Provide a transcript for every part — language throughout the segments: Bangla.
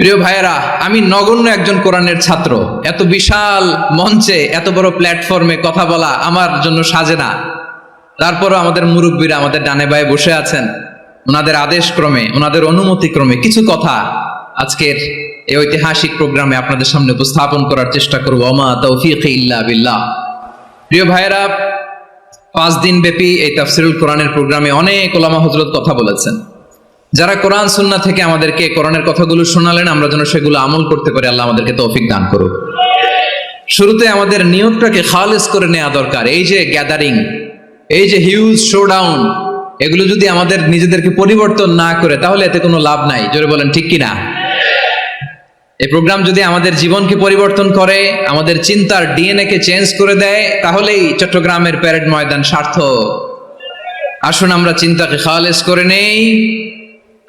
প্রিয় ভাইয়েরা, আমি নগণ্য একজন কোরআনের ছাত্র। এত বিশাল মঞ্চে এত বড় প্ল্যাটফর্মে কথা বলা আমার জন্য সাজে না। তারপরও আমাদের মুরব্বীরা আমাদের ডানে বায়ে বসে আছেন, ওনাদের আদেশ ক্রমে, ওনাদের অনুমতি ক্রমে কিছু কথা আজকের এই ঐতিহাসিক প্রোগ্রামে আপনাদের সামনে উপস্থাপন করার চেষ্টা করবো। ওমা তৌফিক ইল্লা বিল্লাহ। প্রিয় ভাইয়েরা, 5 দিন ব্যাপী এই তাফসিরুল কোরআনের প্রোগ্রামে অনেক ওলামা হযরত কথা বলেছেন। যারা কোরআন সুন্নাহ থেকে আমাদেরকে কোরআনের কথাগুলো শোনালেন, আমরা যেন সেগুলো আমল করতে পারি। আল্লাহ আমাদেরকে তৌফিক দান করুক। শুরুতে আমাদের নিয়তটাকে খালেস করে নেওয়া দরকার। এই যে গ্যাদারিং, এই যে হিউজ শোডাউন, এগুলো যদি আমাদের নিজেদেরকে পরিবর্তন না করে, তাহলে এতে কোনো লাভ নাই। জোরে বলেন ঠিক কিনা? এই প্রোগ্রাম যদি আমাদের জীবনকে পরিবর্তন করে, আমাদের চিন্তার ডিএনএ কে চেঞ্জ করে দেয়, তাহলেই চট্টগ্রামের প্যারেড ময়দান সার্থক। আসুন আমরা চিন্তাকে খালেস করে নেই।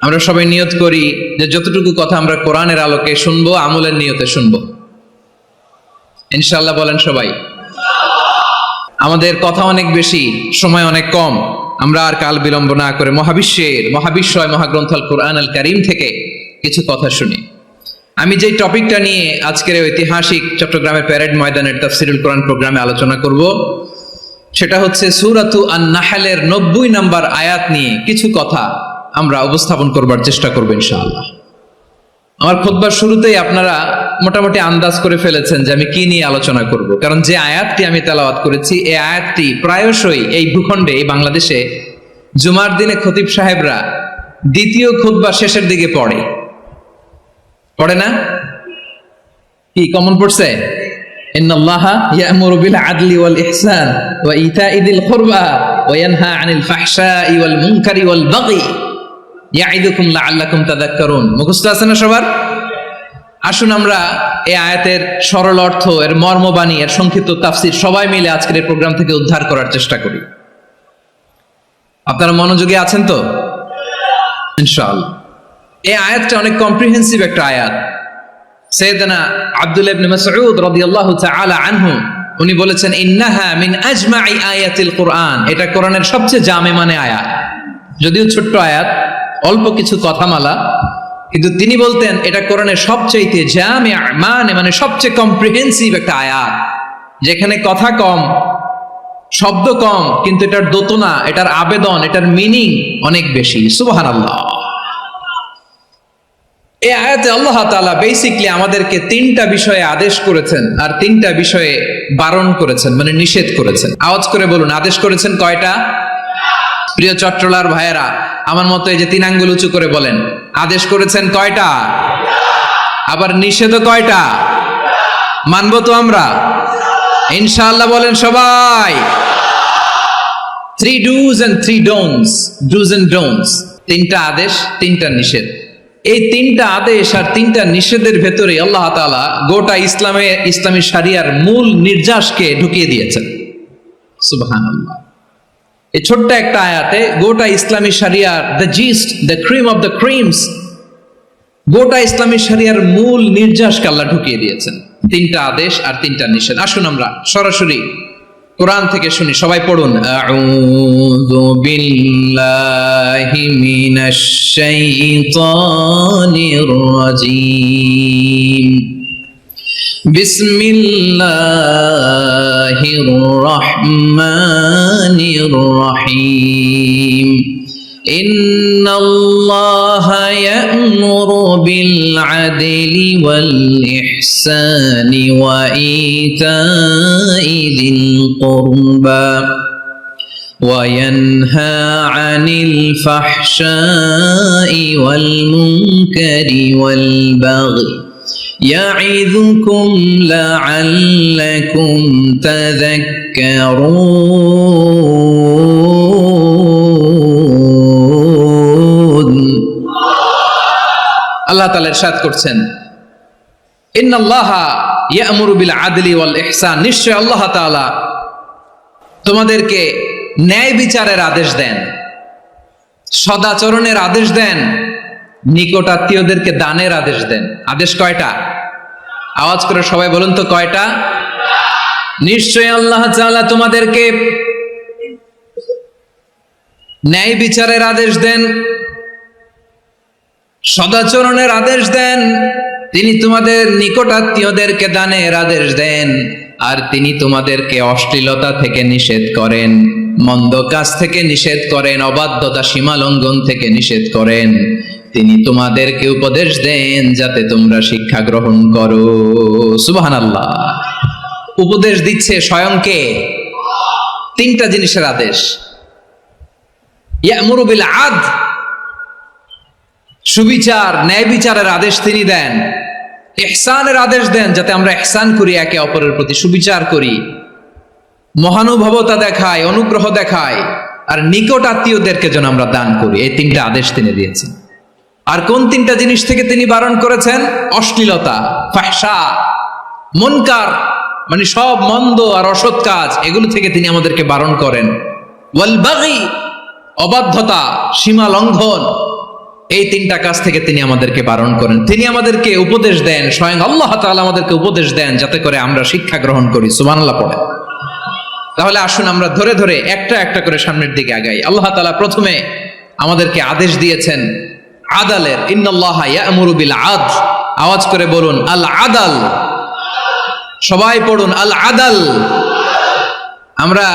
আমরা সবাই নিয়ত করি যে যতটুকু কথা আমরা কোরআনের আলোকে শুনবো, আমলের নিয়তে শুনবো ইনশাআল্লাহ। বলেন সবাই। আমাদের কথা অনেক বেশি, সময় অনেক কম। আমরা আর কাল বিলম্ব না করে মহাবিশ্বয় মহাগ্রন্থ আল কোরআন আল কারীম থেকে কিছু কথা শুনি। আমি যে টপিকটা নিয়ে আজকের ঐতিহাসিক চট্টগ্রামের প্যারেড ময়দানের তাফসিরুল কোরআন প্রোগ্রামে আলোচনা করব, সেটা হচ্ছে সূরাতু আন-নাহলের 90 নম্বর আয়াত নিয়ে কিছু কথা আমরা উপস্থাপন করবার চেষ্টা করব ইনশাআল্লাহ। আমার খুতবার শুরুতেই আপনারা মোটামুটি আন্দাজ করে ফেলেছেন যে আমি কি নিয়ে আলোচনা করব, কারণ যে আয়াতটি আমি তেলাওয়াত করেছি, এই আয়াতটি প্রায়শই এই ভূখণ্ডে, এই বাংলাদেশে জুমার দিনে খতিব সাহেবরা দ্বিতীয় খুতবা শেষের দিকে পড়ে না? কি কমন পড়ছে? ইন্নাল্লাহা ইয়া'মুরু বিল আদলি ওয়াল ইহসান ওয়া ইতা'i যিল কুরবা ওয়া ইয়ানহা আনিল ফাহশাই ওয়াল মুনকারি ওয়াল বাগি ইয়া'iদুকুম লাআল্লাকুম তাযাক্কারুন। মুখস্থ আছে না সবার? আসুন আমরা এই আয়াতের সরল অর্থ, এর মর্মবাণী, এর সংক্ষিপ্ত তাফসীর সবাই মিলে আজকের এই প্রোগ্রাম থেকে উদ্ধার করার চেষ্টা করি। আপনারা মনোযোগী আছেন তো? ইনশাআল্লাহ। এই আয়াতটা অনেক কম্প্রিহেন্সিভ একটা আয়াত। সাইয়েদনা আব্দুল্লাহ ইবনে মাসউদ রাদিয়াল্লাহু তাআলা আনহু উনি বলেছেন, ইন্নাহা মিন আজমাই আয়াতিল কুরআন। এটা কোরআনের সবচেয়ে জামে মানে আয়াত। যদিও ছোট্ট আয়াত, অল্প কিছু কথামালা, কিন্তু তিনি বলতেন এটা কোরআনের সবচাইতে জামে মানে সবচেয়ে কম্প্রিহেন্সিভ একটা আয়াত, যেখানে কথা কম, শব্দ কম, কিন্তু এটার দোতনা, এটার আবেদন, এটার মিনিং অনেক বেশি। সুবহানাল্লাহ। এই আয়াতে আল্লাহ তাআলা বেসিক্যালি আমাদেরকে 3টা বিষয়ে আদেশ করেছেন আর 3টা বিষয়ে বারণ করেছেন, মানে নিষেধ করেছেন। আওয়াজ করে বলুন, আদেশ করেছেন কয়টা? প্রিয় চট্টলার ভাইয়েরা, আমার মতো এই যে 3 আঙ্গুল উঁচু করে বলেন, আদেশ করেছেন কয়টা? আবার নিষেধও কয়টা? মানবো তো আমরা ইনশাআল্লাহ? বলেন সবাই। 3 do's and 3 don'ts, do's and don'ts। 3টা আদেশ, 3টা নিষেধ। এই 3টা আদেশ আর 3টা নিষেধের ভেতরে আল্লাহ তাআলা গোটা ইসলামী শরিয়ার মূল নির্যাসকে ঢুকিয়ে দিয়েছেন। সুবহানাল্লাহ। এই ছোট্ট একটা আয়াতে গোটা ইসলামী শরিয়ার, the gist, the cream of the creams, গোটা ইসলামী শরিয়ার মূল নির্যাসকে আল্লাহ ঢুকিয়ে দিয়েছেন। 3টা আদেশ আর 3টা নিষেধ। আসুন আমরা সরাসরি কোরআন থেকে শুনি। সবাই পড়ুন। আউযু বিল্লাহি মিনাশ শাইতানির রাজীম। বিসমিল্লাহির রহমানির রহিম। ইন্নাল্লাহা ইয়া'মুরু বিল আদলি ওয়াল ইহসানি ওয়া ইতা'i যিল কুরবা ওয়া ইয়ানহা আনিল ফাহশাই ওয়াল মুনকারি ওয়াল বাগি ইয়া'iযুকুম লা'আল্লাকুম তাযাক্কারুন। আল্লাহ তাআলা ইরশাদ করছেন, ইন্নাল্লাহা ইয়া'মুরু বিল আদলি ওয়াল ইহসান। নিশ্চয় আল্লাহ তাআলা তোমাদেরকে ন্যায় বিচারের আদেশ দেন, সদাচরণের আদেশ দেন, নিকট আত্মীয়দেরকে দানের আদেশ দেন। আদেশ কয়টা? আওয়াজ করে সবাই বলুন তো কয়টা? নিশ্চয় আল্লাহ তাআলা তোমাদেরকে ন্যায় বিচারের আদেশ দেন, সদাচরণের আদেশ দেন, তিনি তোমাদের নিকট আত্মীয়দেরকে দানের আদেশ দেন, আর তিনি তোমাদেরকে অশ্লীলতা থেকে নিষেধ করেন, মন্দ কাজ থেকে নিষেধ করেন, অবাধ্যতা সীমা লঙ্ঘন থেকে নিষেধ করেন। তিনি তোমাদেরকে উপদেশ দেন যাতে তোমরা শিক্ষা গ্রহণ করো। সুবহানাল্লাহ। উপদেশ দিচ্ছে স্বয়ং কে? তিনটা জিনিসের আদেশ। ইয়ামুরু বিল আদল, সুবিচার ন্যায় বিচারের আদেশ তিনি দেন। ইহসানের আদেশ দেন যাতে আমরা ইহসান করি, একে অপরের প্রতি সুবিচার করি, মহানুভবতা দেখাই, অনুগ্রহ দেখাই, আর নিকট আত্মীয়দেরকে যেন আমরা দান করি। এই তিনটা আদেশ তিনি দিয়েছেন। আর কোন তিনটা জিনিস থেকে তিনি বারণ করেছেন? অশ্লীলতা, ফাহশা, মুনকার, মানে সব মন্দ আর অসৎ কাজ, এগুলো থেকে তিনি আমাদেরকে বারণ করেন। ওয়াল বাগি, অবাধ্যতা, সীমা লঙ্ঘন, এই তিনটা কাজ থেকে তিনি আমাদেরকে বারণ করেন। তিনি আমাদেরকে উপদেশ দেন, স্বয়ং আল্লাহ তাআলা আমাদেরকে উপদেশ দেন যাতে করে আমরা শিক্ষা গ্রহণ করি। সুবহানাল্লাহ পড়ে। তাহলে আসুন আমরা ধরে ধরে একটা একটা করে সামনের দিকে আগাই। আল্লাহ তাআলা প্রথমে আমাদেরকে আদেশ দিয়েছেন আদালের। ইন্নাল্লাহা ইয়া'মুরু বিল আদল। আওয়াজ করে বলুন আল আদাল। সবাই পড়ুন আল আদাল। আমরা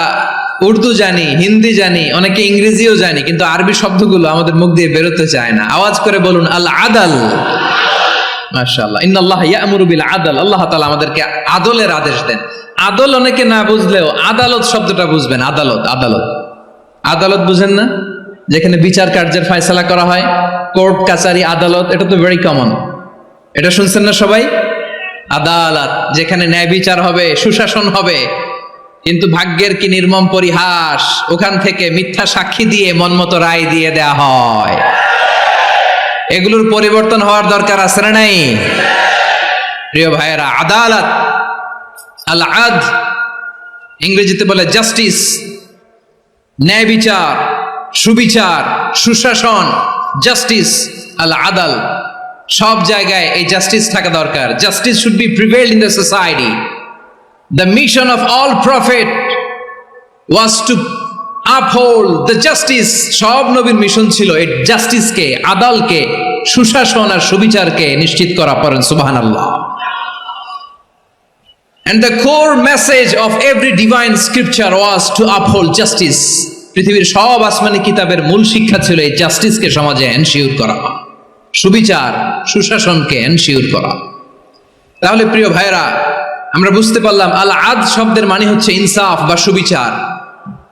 উর্দু জানি, হিন্দি জানি, অনেকে ইংরেজিও জানি, কিন্তু আরবি শব্দগুলো আমাদের মুখ দিয়ে বেরোতে চায় না। আওয়াজ করে বলুন আল আদাল। মাশাআল্লাহ। ইন্নাল্লাহা ইয়া'মুরু বিল আদল। আল্লাহ তাআলা আমাদেরকে আদলের আদেশ দেন। আদল অনেকে না বুঝলেও আদালত শব্দটা বুঝবেন। আদালত, আদালত, আদালত বুঝেন না? যেখানে বিচার কার্যের ফয়সালা করা হয়, কোর্ট কাচারি আদালত, এটা তো ভেরি কমন। এটা শুনছেন না সবাই? আদালত, যেখানে ন্যায় বিচার হবে, সুশাসন হবে। কিন্তু ভাগ্যের কি নির্মম পরিহাস, ওখান থেকে মিথ্যা সাক্ষী দিয়ে মনমতো রায় দিয়ে দেয়া হয়। এগুলোর পরিবর্তন হওয়ার দরকার আছে না নাই? প্রিয় ভাইয়েরা, আদালত, আল আদল, ইংরেজিতে বলে জাস্টিস, ন্যায় বিচার, সুবিচার, সুশাসন, জাস্টিস, আল আদাল। সব জায়গায় এই জাস্টিস থাকা দরকার। Justice should be prevailed in the society. The mission of all prophet was to uphold the justice. সব নবীর মিশন ছিল এই জাস্টিসকে, আদালকে, সুশাসন আর সুবিচারকে নিশ্চিত করা। পড়েন সুবহানাল্লাহ। And the core message of every divine scripture was to uphold justice. পৃথিবীর সব আসমানি কিতাবের মূল শিক্ষা ছিল এই জাস্টিসকে সমাজে এনশিওর করা, সুবিচার, সুশাসনকে এনশিওর করা। তাহলে প্রিয় ভাইরা, আমরা বুঝতে পারলাম আল আদ শব্দের মানে হচ্ছে ইনসাফ বা সুবিচার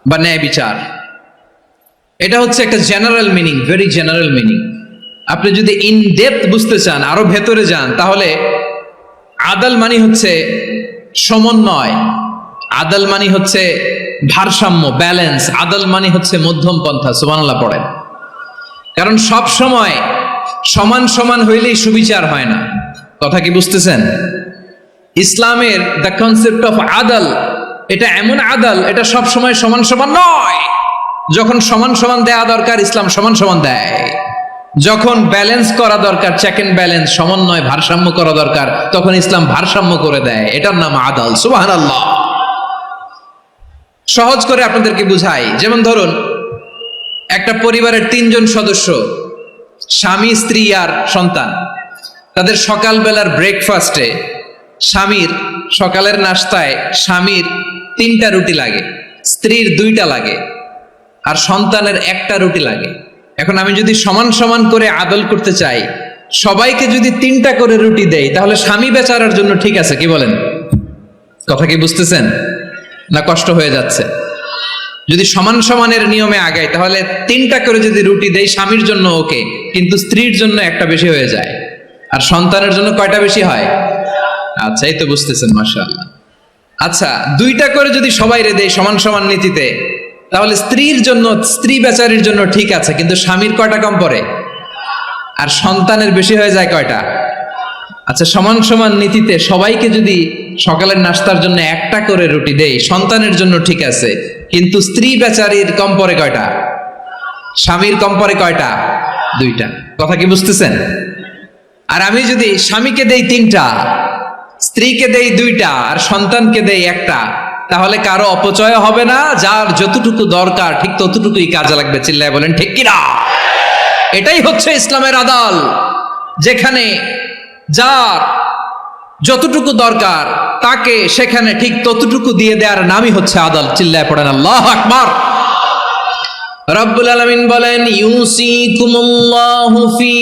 বা ন্যায় বিচার। এটা হচ্ছে একটা general meaning, very general meaning. আপনি যদি ইন ডেপথ বুঝতে চান, আরো ভেতরে যান, তাহলে আদাল মানে হচ্ছে সমন্বয়, আদাল মানে হচ্ছে ভারসাম্য, ব্যালেন্স। আদাল মানে হচ্ছে মধ্যম পন্থা। সুবহানাল্লাহ পড়েন। কারণ সব সময় সমান সমান হইলেই সুবিচার হয় না। কথা কি বুঝতেছেন? ইসলামের দ্য কনসেপ্ট অফ আদাল, এটা এমন আদাল, এটা সব সময় সমান সমান নয়। যখন সমান সমান দেয়া দরকার, ইসলাম সমান সমান দেয়। যখন ব্যালেন্স করা দরকার, চেক এন্ড ব্যালেন্স, সমন্বয়, ভারসাম্য করা দরকার, তখন ইসলাম ভারসাম্য করে দেয়। এটার নাম আদাল। সুবহানাল্লাহ। সহজ করে আপনাদেরকে বুঝাই। যেমন ধরুন, একটা পরিবারের 3 জন সদস্য, স্বামী, স্ত্রী আর সন্তান। তাদের সকালবেলার ব্রেকফাস্টে, স্বামীর সকালের নাস্তায় স্বামীর 3টা রুটি লাগে, স্ত্রীর 2টা লাগে, আর সন্তানের 1টা রুটি লাগে। এখন আমি যদি সমান সমান করে আদল করতে চাই, সবাইকে যদি 3টা করে রুটি দেই, তাহলে স্বামী বেচারার জন্য ঠিক আছে? কি বলেন? কথা কি বুঝতেছেন না কষ্ট হয়ে যাচ্ছে? যদি সমান সমানের নিয়মে আগাই, তাহলে 3টা করে যদি রুটি দেই, স্বামীর জন্য ওকে, কিন্তু স্ত্রীর জন্য 1টা বেশি হয়ে যায়। আর সন্তানের জন্য কয়টা বেশি হয়? আচ্ছা, এই তো বুঝতেছেন, মাশাআল্লাহ। আচ্ছা, 2টা করে যদি সবাই দেই সমান সমান নীতিতে, তাহলে স্ত্রীর জন্য, স্ত্রী বেচারির জন্য ঠিক আছে, কিন্তু স্বামীর কয়টা কম পড়ে? আর সন্তানের বেশি হয়ে যায় কয়টা? আচ্ছা, সমান সমান নীতিতে সবাইকে যদি সকালের নাস্তার জন্য 1টা করে রুটি দেই, সন্তানের জন্য ঠিক আছে, কিন্তু স্ত্রী বেচারির কম পড়ে কয়টা? স্বামীর কম পড়ে কয়টা? 2টা। কথা কি বুঝতেছেন? আর আমি যদি স্বামীকে দেই 3টা, স্ত্রীকে দেই 2টা, আর সন্তানকে দেই 1টা, তাহলে কারো অপচয় হবে না। যার যতটুকু দরকার ঠিক ততটুকুই কাজে লাগবে। চিল্লায় বলেন ঠিক কিনা? এটাই হচ্ছে ইসলামের আদাল, যেখানে যার যতটুকু দরকার তাকে সেখানে ঠিক ততটুকু দিয়ে দেওয়ার নামই হচ্ছে আদল। চিল্লায় পড়েন আল্লাহু আকবার। রব্বুল আলামিন বলেন, ইউসিকুমুল্লাহু ফি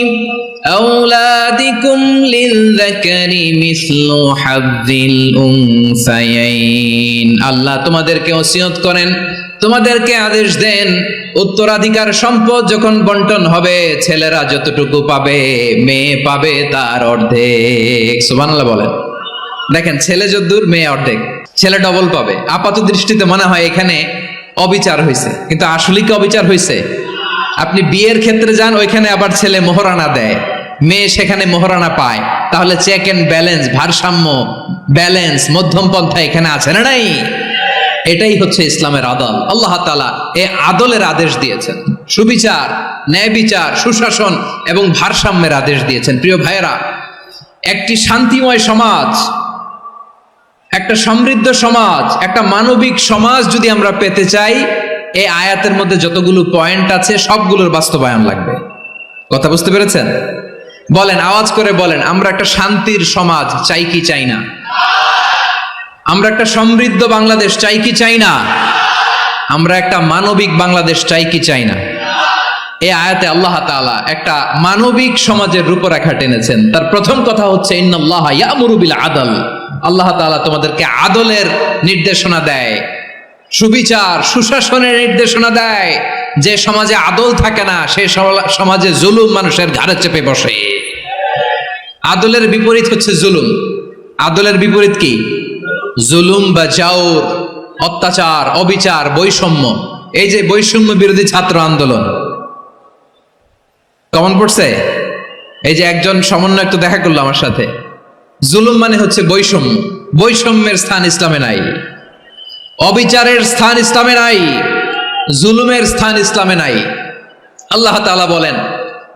আওলাদিকুম লিযযাকারি মিসলু হাযযিল উনসায়াইন। আল্লাহ তোমাদেরকে ওসিয়ত করেন, তোমাদেরকে আদেশ দেন, উত্তরাধিকার সম্পদ যখন বন্টন হবে ছেলেরা যতটুকু পাবে মেয়ে পাবে তার অর্ধেক। সুবহানাল্লাহ বলেন। দেখেন, ছেলে যদ্দূর মেয়ে অর্ধেক, ছেলে ডবল পাবে। আপাত দৃষ্টিতে মনে হয় এখানে অবিচার হয়েছে, কিন্তু আসলে কি অবিচার হয়েছে? আপনি বিয়ের ক্ষেত্রে যান, ওইখানে আবার ছেলে মোহরানা দেয়, মেয়ে সেখানে মোহরানা পায়। তাহলে চেক এন্ড ব্যালেন্স, ভারসাম্য, ব্যালেন্স, মধ্যম পন্থা এখানে আছে না নাই? এটাই হচ্ছে ইসলামের আদল। আল্লাহ তাআলা এই আদলের আদেশ দিয়েছেন, সুবিচার, ন্যায় বিচার, সুশাসন এবং ভারসাম্যের আদেশ দিয়েছেন। প্রিয় ভাইয়েরা, একটি শান্তিময় সমাজ, একটা সমৃদ্ধ সমাজ, একটা মানবিক সমাজ যদি আমরা পেতে চাই, এই আয়াতের মধ্যে যতগুলো পয়েন্ট আছে সবগুলোর বাস্তবায়ন লাগবে। কথা বুঝতে পেরেছেন? বলেন, আওয়াজ করে বলেন, আমরা একটা শান্তির সমাজ চাই কি চাই না? আমরা একটা সমৃদ্ধ বাংলাদেশ চাই কি চাই না? আমরা একটা মানবিক বাংলাদেশ চাই কি চাই না? এই আয়াতে আল্লাহ তাআলা একটা মানবিক সমাজের রূপরেখা টেনেছেন। তার প্রথম কথা হচ্ছে, ইন্নাল্লাহা ইয়ামুরু বিল আদল। আল্লাহ তাআলা তোমাদেরকে আদলের নির্দেশনা দেয়, সুবিচার, সুশাসনের নির্দেশনা দেয়। যে সমাজে আদল থাকে না সেই সমাজে জুলুম মানুষের ঘাড়ে চেপে বসে। আদলের বিপরীত হচ্ছে জুলুম। আদলের বিপরীত কি? জুলুম বা জাওর, অত্যাচার, অবিচার, বৈষম্য। এই যে বৈষম্য বিরোধী ছাত্র আন্দোলন কমন পড়ছে? এই যে একজন সমন্বয়ক তো দেখা করলো আমার সাথে। জুলুম মানে হচ্ছে বৈষম্য। বৈষম্যের স্থান ইসলামে নাই, অবিচারের স্থান ইসলামে নাই, জুলুমের স্থান ইসলামে নাই। আল্লাহ তাআলা বলেন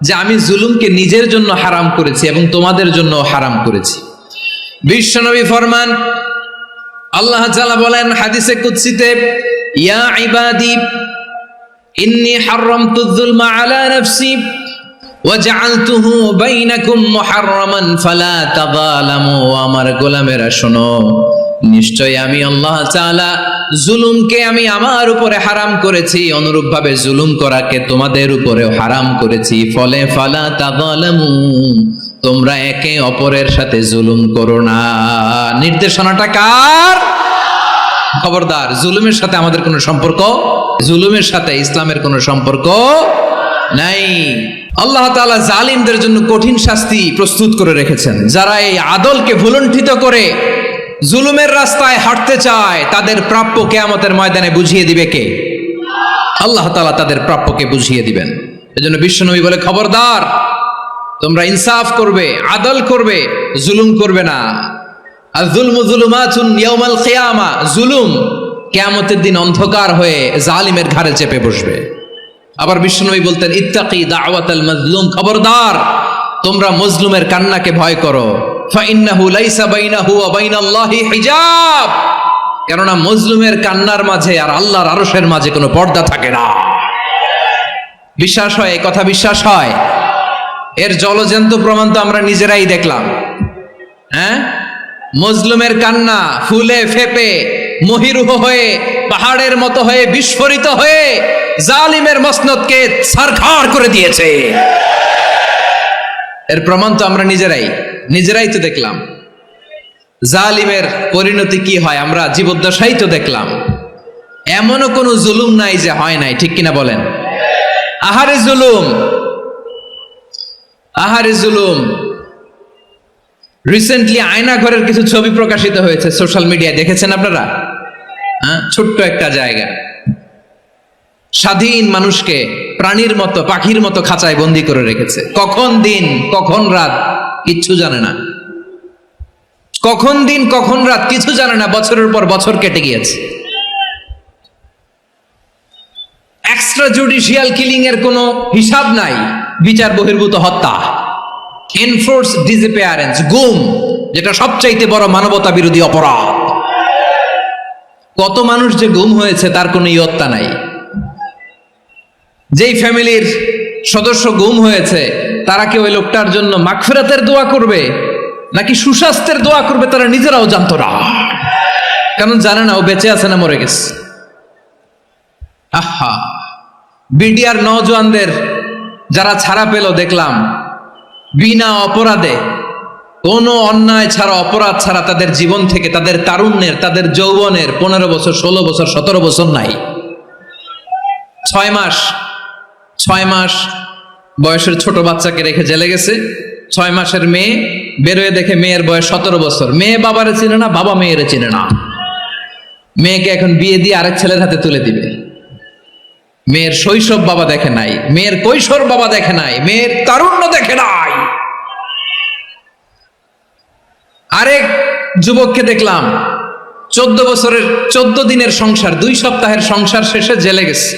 যে আমি জুলুমকে নিজের জন্য হারাম করেছি এবং তোমাদের জন্য হারাম করেছি। বিশ্বনবী ফরমান, আল্লাহ তাআলা বলেন হাদিসে কুদসিতে, ইয়া ইবাদি ইন্নী হারামতুয যুলমা আলা নাফসি ওয়াজআলতুহু বাইনাকুম মুহাররামান ফালা তাযালামু। আমার গোলামেরা শোনো, নিশ্চয় আমি আল্লাহ তাআলা জুলুমকে আমি আমার উপরে হারাম করেছি, অনুরূপভাবে জুলুম করাকে তোমাদের উপরেও হারাম করেছি। ফলে ফালা তাযালামু, তোমরা একে অপরের সাথে জুলুম করো না। নির্দেশনাটা কার? খবরদার, জুলুমের সাথে আমাদের কোনো সম্পর্ক, জুলুমের সাথে ইসলামের কোনো সম্পর্ক নাই। আল্লাহ তাআলা জালিমদের জন্য কঠিন শাস্তি প্রস্তুত করে রেখেছেন। যারা এই আদলকে ভুলুণ্ঠিত করে জুলুমের রাস্তায় হাঁটতে চায়, তাদের প্রাপ্য কিয়ামতের ময়দানে বুঝিয়ে দিবে কে? আল্লাহ তাআলা তাদের প্রাপ্যকে বুঝিয়ে দিবেন। এজন্য বিশ্বনবী বলে, খবরদার, তোমরা ইনসাফ করবে, আদল করবে, জুলুম করবে না। আয-যুলমু যুলুমাতুন ইয়াউমাল কিয়ামা, জুলুম কিয়ামতের দিন অন্ধকার হয়ে জালিমের ঘাড়ে চেপে বসবে। আবার বিশ্বনবী বলতেন, ইত্তাকি দাওয়াতাল মাজলুম, খবরদার, তোমরা মজলুমের কান্নাকে ভয় করো। ফাইন্নাহু লাইসা বাইনাহু ওয়া বাইনাল্লাহি হিজাব, কেননা মজলুমের কান্নার মাঝে আর আল্লাহর আরশের মাঝে কোনো পর্দা থাকে না। বিশ্বাস হয়? এই কথা বিশ্বাস হয়? এর জলজ্যান্ত প্রমাণ তো আমরা নিজেরাই দেখলাম। হ্যাঁ, মজলুমের কান্না ফুলে ফেপে মহিরুহ হয়ে, পাহাড়ের মতো হয়ে, বিস্ফোরিত হয়ে জালিমের মসনদকে ছারখার করে দিয়েছে। এর প্রমাণ তো আমরা নিজেরাই তো দেখলাম। জালিমের পরিণতি কি হয় আমরা জীবদ্দশাই তো দেখলাম। এমনও কোনো জুলুম নাই যে হয় নাই, ঠিক কিনা বলেন? আহারে জুলুম, আহারে জুলুম। রিসেন্টলি আয়না ঘরের কিছু ছবি প্রকাশিত হয়েছে সোশ্যাল মিডিয়ায়, দেখেছেন আপনারা? হ্যাঁ, ছোট্ট একটা জায়গা, স্বাধীন মানুষকে প্রাণীর মতো, পাখির মতো খাঁচায় বন্দি করে রেখেছে। কখন দিন কখন রাত কিচ্ছু জানে না, কখন দিন কখন রাত কিছু জানে না। বছরের পর বছর কেটে গিয়েছে। এক্সট্রা জুডিশিয়াল কিলিং এর কোনো হিসাব নাই, বিচার বহির্ভূত হত্যা, এনফোর্স ডিসঅ্যাপিয়ারেন্স, গুম, যেটা সবচাইতে বড় মানবতা বিরোধী অপরাধ। কত মানুষ যে গুম হয়েছে তার কোনো ইয়ত্তা নাই। যেই ফ্যামিলির সদস্য গুম হয়েছে তারা কি ওই লোকটার জন্য মাগফিরাতের দোয়া করবে? নাকি সুস্বাস্থ্যের দোয়া করবে তারা নিজেরাও জানতো না, কারণ জানে না ও বেঁচে আছে না মরে গেছে। আহা, বিডিআর নওজোয়ানদের যারা ছাড়া পেল দেখলাম বিনা অপরাধে, কোনো অন্যায় ছাড়া অপরাধ ছাড়া তাদের জীবন থেকে, তাদের তারুণ্যের, তাদের যৌবনের 15 বছর 16 বছর 17 বছর নাই, 6 মাস বয়সের ছোট বাচ্চাকে রেখে জেলে গেছে। 6 মাসের মেয়ে বেরোয় দেখে মেয়ের বয়স 17 বছর। মেয়ে বাবারে চিনে না, বাবা মেয়েরে চিনে না। মেয়েকে এখন বিয়ে দিয়ে আরেক ছেলের হাতে তুলে দিবে। মেয়ের শৈশব বাবা দেখে নাই, মেয়ের কৈশোর বাবা দেখে নাই, মেয়ের তারুণ্য দেখে নাই। আরেক যুবককে দেখলাম 14 বছরের 14 দিনের সংসার, 2 সপ্তাহের সংসার শেষে জেলে গেছে।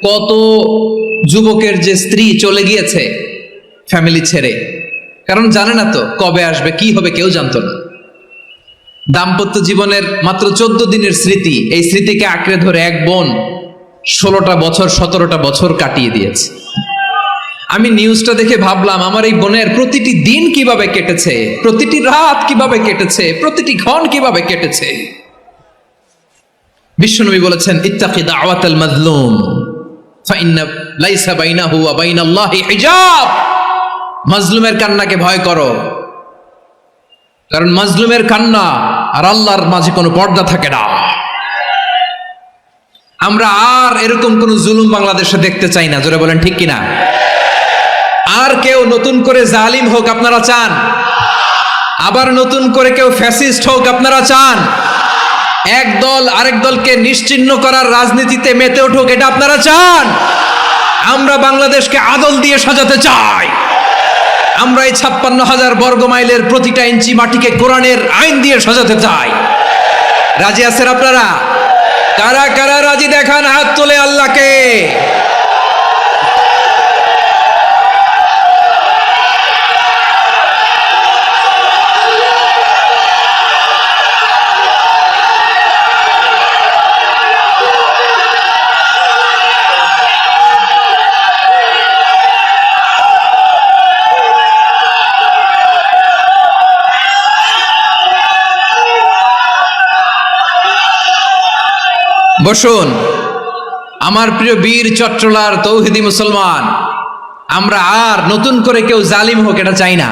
কত যুবকের যে স্ত্রী চলে গিয়েছে ফ্যামিলি ছেড়ে, কারণ জানে না তো কবে আসবে, কি হবে, কেউ জানতো না। দাম্পত্য জীবনের মাত্র 14 দিনের স্মৃতি, এই স্মৃতিকে আঁকড়ে ধরে এক বোন 16টা বছর 17টা বছর কাটিয়ে দিয়েছে। আমি নিউজটা দেখে ভাবলাম, আমার এই বোনের প্রতিটি দিন কিভাবে কেটেছে, প্রতিটি রাত কিভাবে কেটেছে, প্রতিটি ক্ষণ কিভাবে কেটেছে। বিশ্বনবী বলেছেন, ইত্তাকি দাওয়াতাল মাজলুম ফাইন্না লাইসা বাইনাহু ওয়া বাইনাল্লাহি হিজাব। মাজলুমের কান্নাকে ভয় করো, কারণ মাজলুমের কান্না আর আল্লাহর মাঝে কোনো পর্দা থাকে না। আমরা আর এরকম কোন জুলুম বাংলাদেশে দেখতে চাই না, জোরে বলেন ঠিক কিনা? আর কেউ নতুন করে জালিম হোক আপনারা চান? আবার নতুন করে কেউ ফ্যাসিস্ট হোক আপনারা চান? এক দল আরেক দলকে নিশ্চিহ্ন করার রাজনীতিতে মেতে উঠুক, এটা আপনারা চান? আমরা বাংলাদেশকে আদল দিয়ে সাজাতে চাই। আমরা এই 56,000 বর্গ মাইলের প্রতিটা ইঞ্চি মাটিকে কোরআনের আইন দিয়ে সাজাতে চাই। রাজি আছেন আপনারা? কারা কারা রাজি দেখান হাত তোলে আল্লাহকে। বসুন, আমার প্রিয় বীর চট্টলার তৌহিদি মুসলমান, আমরা আর নতুন করে কেউ জালিম হোক এটা চাই না,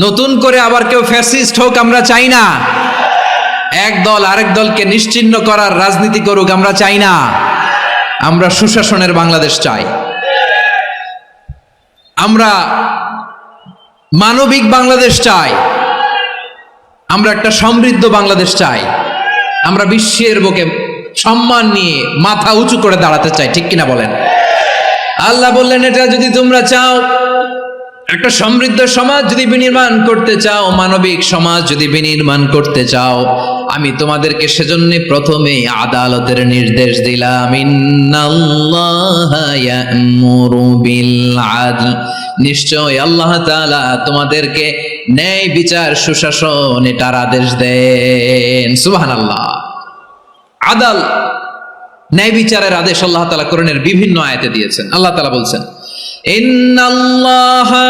নতুন করে আবার কেউ ফ্যাসিস্ট হোক আমরা চাই না, এক দল আরেক দলকে নিশ্চিহ্ন করার রাজনীতি করুক আমরা চাই না। আমরা সুশাসনের বাংলাদেশ চাই, আমরা মানবিক বাংলাদেশ চাই, আমরা একটা সমৃদ্ধ বাংলাদেশ চাই, আমরা বিশ্বের বুকে সম্মান নিয়ে মাথা উঁচু করে দাঁড়াতে চাই, ঠিক কিনা বলেন? আল্লাহ বললেন, এটা যদি তোমরা চাও, একটা সমৃদ্ধ সমাজ যদি বিনির্মাণ করতে চাও, মানবিক সমাজ যদি বিনির্মাণ করতে চাও, আমি তোমাদেরকে সেজন্য প্রথমে আদালতের নির্দেশ দিলাম। ইন্নাল্লাহা ইয়া'মুরু বিল আদল, নিশ্চয় আল্লাহ তাআলা তোমাদেরকে ন্যায় বিচার সুশাসন এটার আদেশ দেন। সুবহানাল্লাহ। আদাল, ন্যায় বিচারের আদেশ আল্লাহ তাআলা কোরআনের বিভিন্ন আয়াতে দিয়েছেন। আল্লাহ তাআলা বলছেন, ইন্নাল্লাহা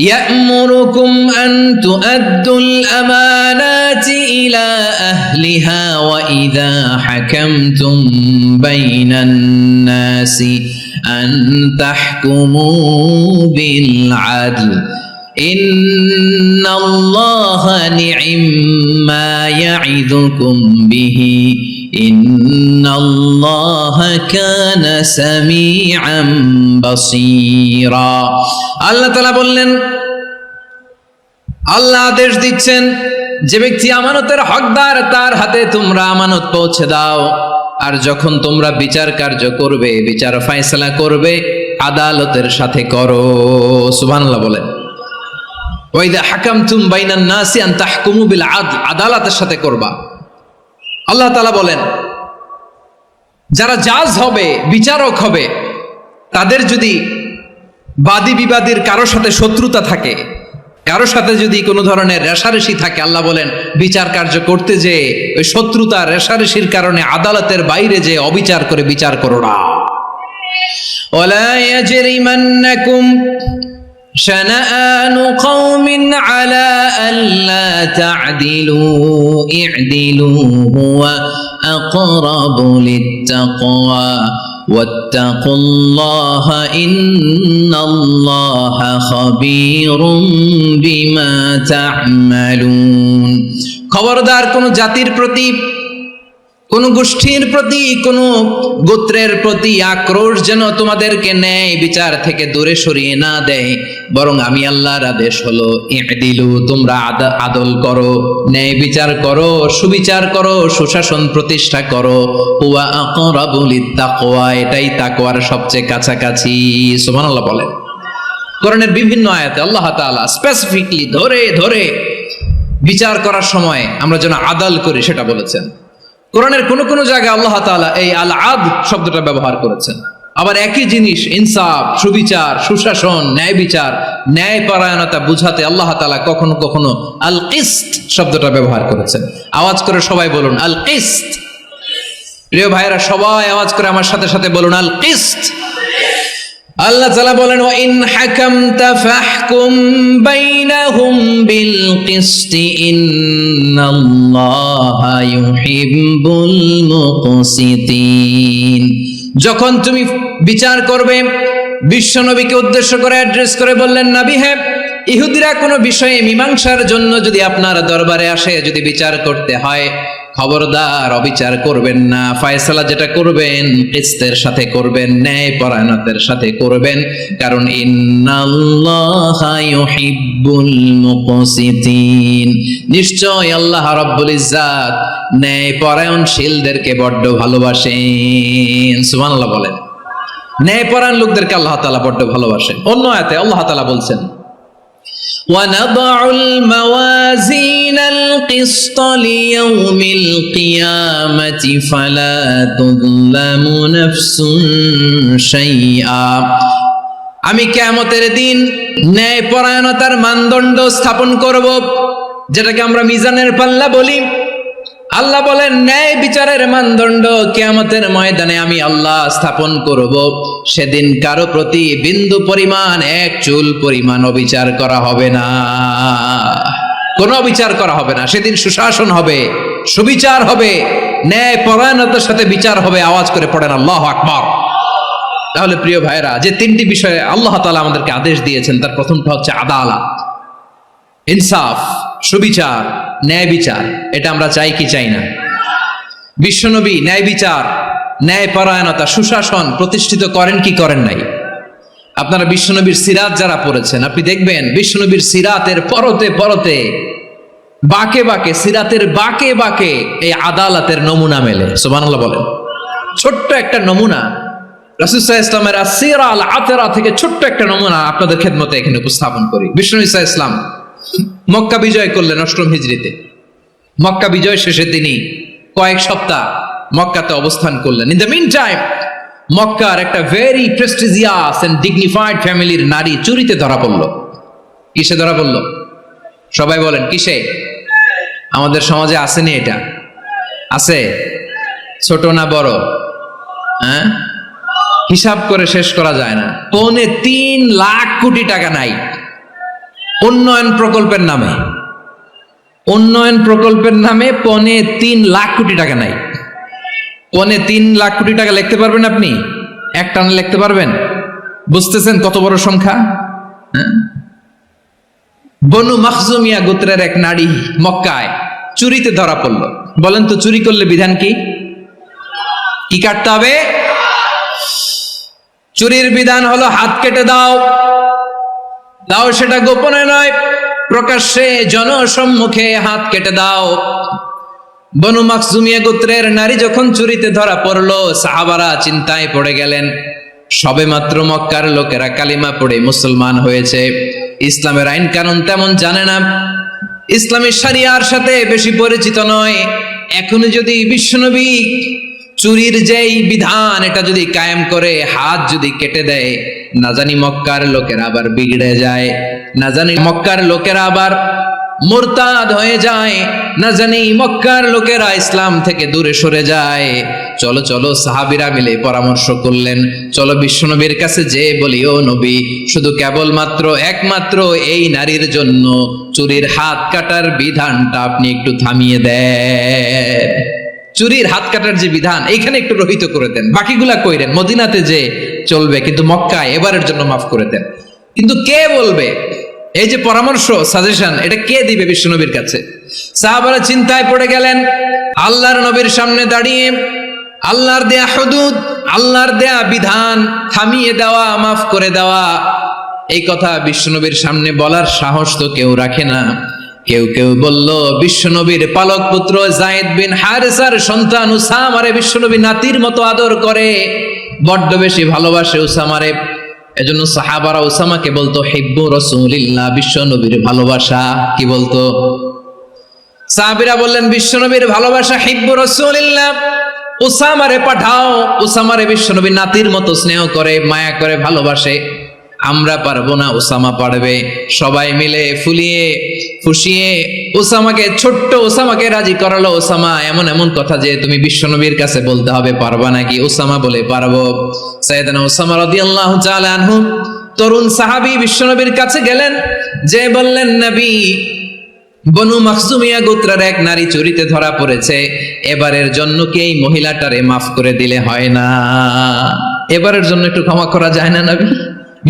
ইয়া'মুরুকুম আন তুআদ্দুল আমানাতি ইলা আহলিহা ওয়া ইযা হাকামতুম বাইনান নাসি আন তাহকুমু বিল আদল ইন্নাল্লাহা নি'ম্মা ইয়া'iযুকুম বিহি ইন্নাল্লাহা কানা সামিআন বাসীরা। আল্লাহ তাআলা বললেন, আল্লাহ আদেশ দিচ্ছেন, যে ব্যক্তি আমানতের হকদার তার হাতে তোমরা আমানত পৌঁছে দাও, আর যখন তোমরা বিচার কার্য করবে, বিচার ফয়সালা করবে, আদালতের সাথে করো। সুবহানাল্লাহ বলেন। ওয়া ইযা হাকামতুম বাইনান নাসি আন তাহকুমু বিল আদল, আদালতের সাথে করবা। আল্লাহ তাআলা বলেন, যারা জাজ হবে, বিচারক হবে, তাদের যদি বাদী বিবাদীর কারোর সাথে শত্রুতা থাকে, কারোর সাথে যদি কোনো ধরনের রেষারেষি থাকে, আল্লাহ বলেন বিচার কার্য করতে যে ওই শত্রুতা রেষারেষির কারণে আদালতের বাইরে যে অবিচার করে বিচার করো না। ওয়ালা ইয়াজরিমান্নাকুম شنآن قوم على ألا تعدلوا اعدلوا هو أقرب للتقوى واتقوا الله إن الله خبير بما تعملون খবরদার কোন জাতির প্রতি, কোন গোষ্ঠীর প্রতি, কোন গোত্রের প্রতি আক্রোশ যেন তোমাদেরকে ন্যায় বিচার থেকে দূরে সরিয়ে না দেয়, বরং আমি আল্লাহর আদেশ হলো ইদিলু, তোমরা আদল করো, ন্যায় বিচার করো, সুবিচার করো, সুশাসন প্রতিষ্ঠা করো। হুয়া আকরাবু লিত্তাকওয়া, এটাই তাকওয়ার সবচেয়ে কাছাকাছি। সুবহানাল্লাহ বলেন। কোরআনের বিভিন্ন আয়াতে আল্লাহ তাআলা স্পেসিফিকলি ধরে ধরে বিচার করার সময় আমরা যেন আদল করি সেটা বলেছেন। কোরআনের কোন কোন জায়গায় আল্লাহ তাআলা এই আল আদ শব্দটা ব্যবহার করেছেন। আবার একই জিনিস ইনসাফ, সুবিচার, সুশাসন, ন্যায় বিচার, ন্যায় পরায়ণতা বুঝাতে আল্লাহ তাআলা কখনো কখনো আল কিসত শব্দটা ব্যবহার করেছেন। আওয়াজ করে সবাই বলুন আল কিসত। প্রিয় ভাইরা, সবাই আওয়াজ করে আমার সাথে সাথে বলুন আল কিসত। আল্লাহ তাআলা বলেন ওয়া ইন হাকামতা ফাহকুম বাইনাহুম বিল কিসতি ইন্নাল্লাহা ইউহিব্বুল মুকসিতিন। যখন তুমি বিচার করবে, বিশ্বনবীকে উদ্দেশ্য করে অ্যাড্রেস করে বললেন, নবী হে, ইহুদিরা কোনো বিষয়ে মীমাংসার জন্য যদি আপনার দরবারে আসে, যদি বিচার করতে হয়, খবরদার অবিচার করবেন না। ফয়সালা যেটা করবেন কিসতের সাথে করবেন, ন্যায় পরায়ণতার সাথে করবেন, কারণ ইন্নাল্লাহা ইউহিব্বুল মুকসিতিন, নিশ্চয় আল্লাহ রাব্বুল ইজ্জাত ন্যায় পরায়ণশীলদেরকে বড্ড ভালোবাসেন। সুবহানাল্লাহ বলেন। ন্যায় পরায়ণ লোকদেরকে আল্লাহ তাআলা বড্ড ভালোবাসেন। অন্য আয়াতে আল্লাহ তাআলা বলছেন وَنَضَعُ الْمَوَازِينَ الْقِسْطَ لِيَوْمِ الْقِيَامَةِ فَلَا تُظْلَمُ نَفْسٌ شَيْئًا। আমি কিয়ামতের দিন ন্যায় পরায়ণতার মানদণ্ড স্থাপন করব, যেটাকে আমরা মিজানের পাল্লা বলি। আল্লাহ বলেন ন্যায় বিচারের মানদণ্ড কিয়ামতের ময়দানে আমি আল্লাহ স্থাপন করব। সেদিন কারো প্রতি বিন্দু পরিমাণ, এক চুল পরিমাণ অবিচার করা হবে না, কোনো অবিচার করা হবে না। সেদিন সুশাসন হবে, সুবিচার হবে, ন্যায় পরায়ণতার সাথে বিচার হবে। আওয়াজ করে পড়েন আল্লাহু আকবার। তাহলে প্রিয় ভাইরা, যে তিনটি বিষয়ে আল্লাহ তাআলা আমাদেরকে আদেশ দিয়েছেন, তার প্রথমটা হচ্ছে আদালত, ইনসাফ, সুবিচার, ন্যায় বিচার। এটা আমরা চাই কি চাই না? বিশ্বনবী ন্যায় বিচার, ন্যায় পরায়ণতা, সুশাসন প্রতিষ্ঠিত করেন কি করেন নাই? আপনারা বিশ্বনবীর সিরাত যারা পড়েছেন, আপনি দেখবেন বিশ্বনবীর সিরাতের পরতে পরতে, বাঁকে বাঁকে, সিরাতের বাঁকে বাঁকে এই আদালতের নমুনা মেলে। সুবহানাল্লাহ বলেন। ছোট্ট একটা নমুনা রাসূল সাল্লাল্লাহু আলাইহি ওয়াসাল্লামের আসসিরা আল আতরা থেকে ছোট্ট একটা নমুনা আপনাদের খেদমতে এখানে উপস্থাপন করি। বিশ্বনবী সাল্লাল্লাহু আলাইহি ওয়াসাল্লাম মক্কা বিজয় করলেন ৮ম হিজরিতে। মক্কা বিজয় শেষে তিনি কয়েক সপ্তাহ মক্কাতে অবস্থান করলেন। ইন দ্য মিন টাইম মক্কার একটা ভেরি প্রেস্টিজিয়াস এন্ড ডিগনিফাইড ফ্যামিলির নারী চুরিতে ধরা পড়ল। কিসে ধরা পড়ল? সবাই বলেন কিসে? আমাদের সমাজে আসেনি এটা? আছে? ছোট না বড়? হ্যাঁ, হিসাব করে শেষ করা যায় না। ৩.৫ লাখ কোটি টাকা নাই উন্নয়ন প্রকল্পের নামে, উন্নয়ন প্রকল্পের নামে ৩.৫ লাখ কোটি টাকা নাই। ৩.৫ লাখ কোটি টাকা লিখতে পারবেন আপনি? এক টানে লিখতে পারবেন? বুঝতেছেন কত বড় সংখ্যা? বনু মাখজুমিয়া গোত্রের এক নারী মক্কায় চুরিতে ধরা পড়ল। বলেন তো চুরি করলে বিধান কি? কি কাটতে হবে? চুরির বিধান হলো হাত কেটে দাও। দাও সেটা গোপনে নয়, প্রকাশ্যে জনসম্মুখে হাত কেটে দাও। বনু মাখজুমিয়া গোত্রের নারী যখন চুরিতে ধরা পড়লো, সাহাবারা চিন্তায় পড়ে গেলেন। সবেমাত্র মক্কার লোকেরা কালিমা পড়ে মুসলমান হয়েছে, ইসলামের আইন কানুন তেমন জানে না, ইসলামী শরিয়ার সাথে বেশি পরিচিত নয়। এখনো যদি বিশ্বনবী চুরির যেই বিধান এটা যদি কায়েম করে হাত যদি কেটে দেয়, না জানি মক্কার লোকেরা আবার বিগড়ে যায়, না জানি মক্কার লোকেরা আবার মুরতাদ হয়ে যায়, না জানি মক্কার লোকেরা ইসলাম থেকে দূরে সরে যায়। চলো চলো সাহাবীরা মিলে পরামর্শ করলেন, চলো বিশ্বনবীর কাছে যে বলি, ও নবী, শুধু কেবলমাত্র একমাত্র এই নারীর জন্য চুরির হাত কাটার বিধানটা আপনি একটু থামিয়ে দেন। চুরির হাত কাটার যে বিধান এইখানে একটু রহিত করে দেন, বাকিগুলা কইরেন মদিনাতে যে চলবে, কিন্তু মক্কায় এবারের জন্য মাফ করে দেন। কিন্তু কে বলবে? এই যে পরামর্শ, সাজেশন, এটা কে দিবে বিশ্বনবীর কাছে? সাহাবারা চিন্তায় পড়ে গেলেন। আল্লাহর নবীর সামনে দাঁড়িয়ে আল্লাহর দেয়া হুদুদ, আল্লাহর দেয়া বিধান থামিয়ে দেওয়া, মাফ করে দেওয়া, এই কথা বিশ্বনবীর সামনে বলার সাহস তো কেউ রাখে না। কেউ কেউ বলল, বিশ্বনবীর পালক পুত্র যায়েদ বিন হারেসার সন্তান উসামারে বিশ্বনবী নাতির মতো আদর করে, বড্ড বেশি ভালোবাসে উসামারে। এজন্য সাহাবারা উসামাকে বলতো হিব্বু রাসূলিল্লাহ, বিশ্বনবীর ভালোবাসা। কি বলতো? সাহাবীরা বললেন, বিশ্বনবীর ভালোবাসা হিব্বু রাসূলিল্লাহ, উসামারে পাঠাও। উসামারে বিশ্বনবী নাতির মতো স্নেহ করে, মায়া করে, ভালোবাসে। আমরা পারবো না, উসামা পারবে। সবাই মিলে ফুলিয়ে ফুসিয়ে উসামাকে, ছোট্ট উসামাকে রাজি করালো। উসামা এমন এমন কথা যে তুমি বিশ্বনবীর কাছে বলতে হবে, পারবা নাকি? উসামা বলে, পারবো। সাইয়েদনা উসামা রাদিয়াল্লাহু তাআলা আনহু তরুণ সাহাবী বিশ্বনবীর কাছে গেলেন, যে বললেন, নবী, বনু মাখজুমিয়া গোত্রের এক নারী চুরিতে ধরা পড়েছে, এবারের জন্য কি এই মহিলাটারে মাফ করে দিলে হয় না? এবারের জন্য একটু ক্ষমা করা যায় না নবী?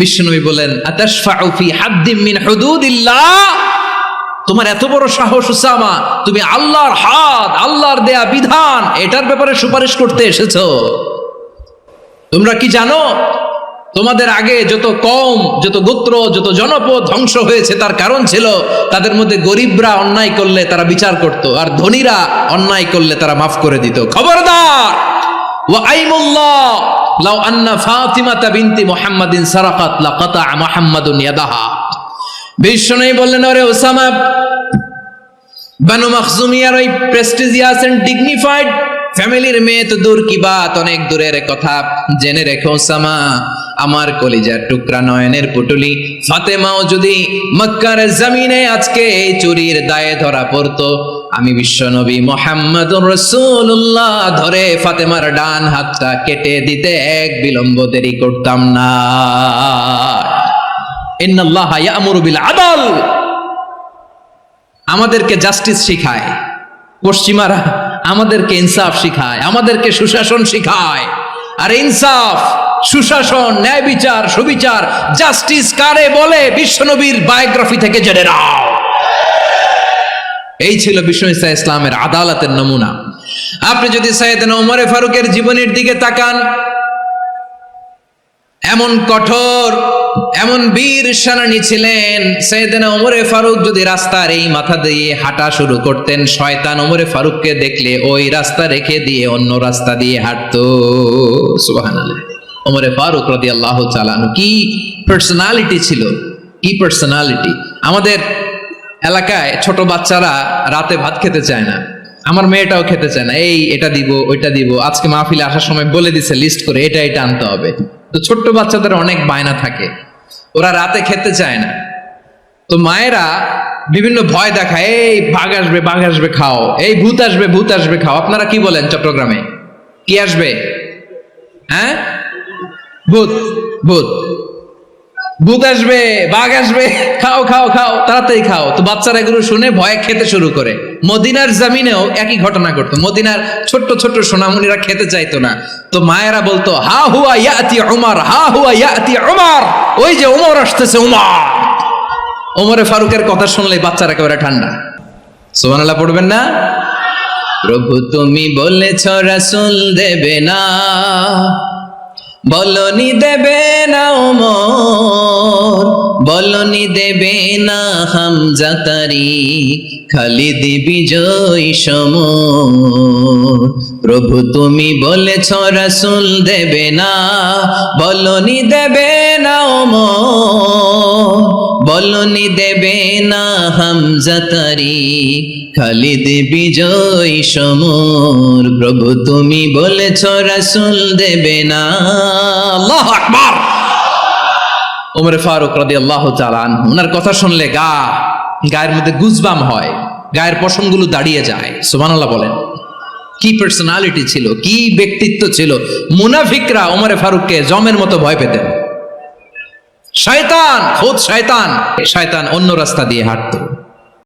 বিশ্বনবী বলেন, আতাশফাউ ফি হাদ্দিম মিন হুদুদিল্লাহ, তোমার এত বড় সাহস উসামা, তুমি আল্লাহর হাদ, আল্লাহর দেয়া বিধান, এটার ব্যাপারে সুপারিশ করতে এসেছো? তোমরা কি জানো তোমাদের আগে যত কওম, যত গোত্র, যত জনপদ ধ্বংস হয়েছে তার কারণ ছিল তাদের মধ্যে গরিবরা অন্যায় করলে তারা বিচার করত, আর ধনীরা অন্যায় করলে তারা মাফ করে দিত। খবরদার! ওয়া আইমুল্লাহ লাউ আন্না ফাতিমাতা বিনতি মুহাম্মাদিন সারাকাত লাকাতা মুহাম্মাদুন ইয়াদাহা। বিশ্বনবী বললেন, ওরে ওসামা, বানু মাখজুমিয়ার ওই প্রেস্টিজিয়াস এন্ড ডিগনিফাইড ফ্যামিলির মেয়ে তো দূর কি বাত, অনেক দূরের কথা। জেনে রেখো ওসামা, আমার কলিজার টুকরা, নয়নের পুটুলি ফাতেমাও যদি মক্কার জমিনে আজকে এই চুরির দায়ে ধরা পড়তো, আমি বিশ্বনবী মুহাম্মাদুর রাসূলুল্লাহ ধরে ফাতেমার ডান হাতটা কেটে দিতে এক বিলম্ব দেরি করতাম না। ইন্নাল্লাহা ইয়া'মুরু বিল আদল, আমাদেরকে জাস্টিস শিখায়। পশ্চিমারা আমাদেরকে ইনসাফ শিখায়, আমাদেরকে সুশাসন শিখায়। আর ইনসাফ, সুশাসন, ন্যায় বিচার, সুবিচার, জাস্টিস কারে বলে বিশ্বনবীর বায়োগ্রাফি থেকে জেনে নাও। এই ছিল বিষ্ণু ঈসা ইসলামের আদালতের নমুনা। আপনি যদি সাইয়েদনা ওমরে ফারুকের জীবনের দিকে তাকান, এমন কঠোর, এমন বীর সেনানী ছিলেন। সাইয়েদনা ওমরে ফারুক যদি রাস্তার এই মাথা দিয়ে হাঁটা শুরু করতেন, শয়তান ওমরে ফারুককে দেখলে ওই রাস্তা রেখে দিয়ে অন্য রাস্তা দিয়ে হাঁটতো। সুবহানাল্লাহ। ওমরে ফারুক রাদিয়াল্লাহু তাআলা আনহু কি পার্সোনালিটি ছিল, কি পার্সোনালিটি! আমাদের এলাকায় ছোট বাচ্চারা রাতে ভাত খেতে চায় না, আমার মেয়েটাও খেতে চায় না। এই এটা দিব, ওইটা দিব, আজকে মাহফিলে আসার সময় বলে দিছে লিস্ট করে এটা এটা আনতে হবে। তো ছোট্ট বাচ্চাদের অনেক বায়না থাকে, ওরা রাতে খেতে চায় না। তো মায়েরা বিভিন্ন ভয় দেখায়, এই বাঘ আসবে, বাঘ আসবে খাও, এই ভূত আসবে, ভূত আসবে খাও। আপনারা কি বলেন চট্টগ্রামে? কি আসবে? হ্যাঁ, ভূত, ভূত, ভূত আসবে, বাঘ আসবে, খাও খাও খাও, তাড়াতাড়ি খাও। তো বাচ্চারা এগুলো শুনে ভয়ে খেতে শুরু করে। মদিনার জমিনেও একই ঘটনা ঘটতো। মদিনার ছোট্ট ছোট্ট সোনামণিরা খেতে চাইতো না, তো মায়েরা বলতো, হা হুয়া ইয়াতি উমর, হা হুয়া ইয়াতি উমর, ওই যে উমর আসতেছে, উমর। ওমরে ফারুকের কথা শুনলে বাচ্চারা একেবারে ঠান্ডা। সুবহানাল্লাহ পড়বেন না? প্রভু তুমি বলেছ রাসূল দেবে না, বলনি দেবে না ওমর, বলনি দেবে না হামজা তারি, খালিদ বিজয় সমর। প্রভু তুমি বলেছ রাসূল দেবে না, বলনি দেবে না ওমর, বলনি দেবে না হামজা তারি, খালিদ বিজয় সমর। প্রভু তুমি বলেছ রাসূল দেবে না। আল্লাহু আকবার। ওমর ফারুক রাদিয়াল্লাহু তাআলা আনহু, ওনার কথা শুনলে গা গায়ের মধ্যে গুজবাম হয়, গায়ের পশমগুলো দাঁড়িয়ে যায়। সুবহানাল্লাহ বলেন। কি পার্সোনালিটি ছিল, কি ব্যক্তিত্ব ছিল। মুনাফিকরা ওমরে ফারুককে জমের মতো ভয় পেতেন। শয়তান, খোদ শয়তান, শয়তান অন্য রাস্তা দিয়ে হাঁটতো।